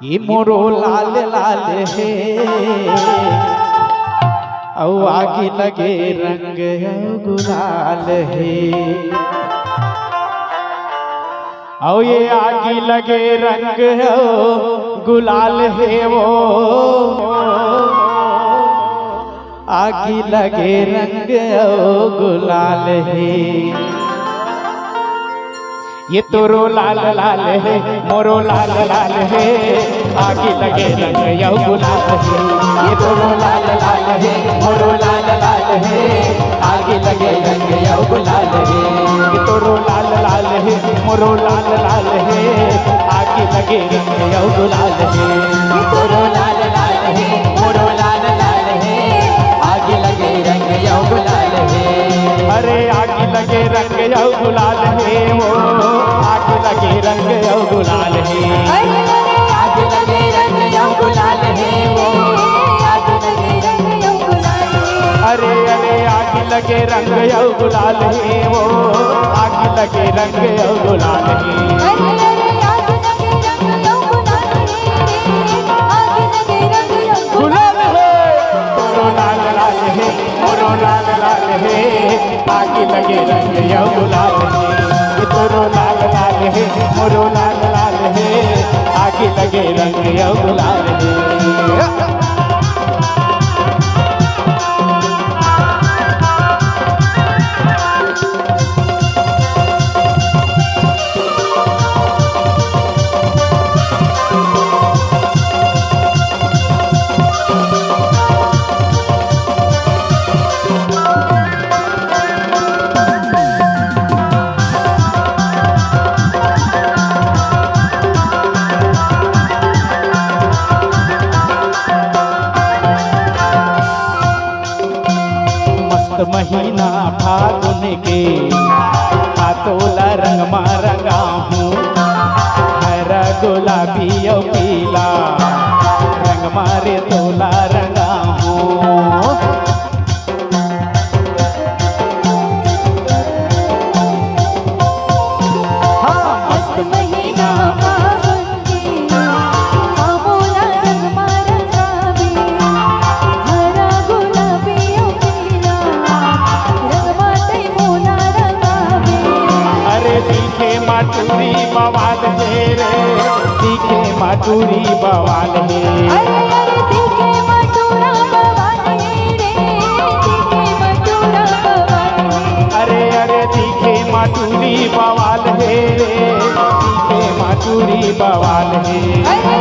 ये मोरो लाल लाल है औ आगे लगे रंग गुलाल है औ ये आगे लगे रंग गुलाल है वो आगे लगे रंग गुलाल है ये तोरो लाल लाल है मोरो लाल लाल है आगे लगे रंग यौ गुलाल है ये तोरो लाल लाल है मोरो लाल लाल है आगे लगे रंग यौ गुलाल है ये तोरो लाल लाल है मोरो लाल लाल है आगे लगे रंग यौ गुलाल है ये तोरो लाल लाल है मोरो लाल लाल है आगे लगे रंग यौ गुलाल है अरे आगे लगे रंग यौ गुलाल है वो आगे लगे रंग यौ गुलाल है अरे आगे लगे रंग यौ गुलाल है वो आगे लगे रंग यौ गुलाल है अरे अरे आगे लगे रंग यौ गुलाल है वो आगे लगे रंग यौ गुलाल है अरे आगे लगे रंग यौ गुलाल है आगे लगे रंग यौ गुलाल है मोरो लाल लाल है मोरो लाल लाल है आगे लगे रंग यौ गुलाल है ये तोरो लाल लाल है मोरो लाल लाल है आगे लगे रंग यौ गुलाल है महीना फागुन के हाथोला रंग में रंगा हूँ हरा गुलाबी और पीला रंग मारे तोला रंगा हूँ मस्त महीना फागुन के आमोला रंग में रंगावे हरा गुलाबी और पीला रंग माते मोला रंगावे अरे सीखे माटूरी बवाल है रे सीखे माटूरी बवाल है अरे दिखे मटूरा बवाल रे दिखे मटूरा बवाल अरे दिखे माटूरी बवाल है रे दिखे माटूरी बवाल है अरे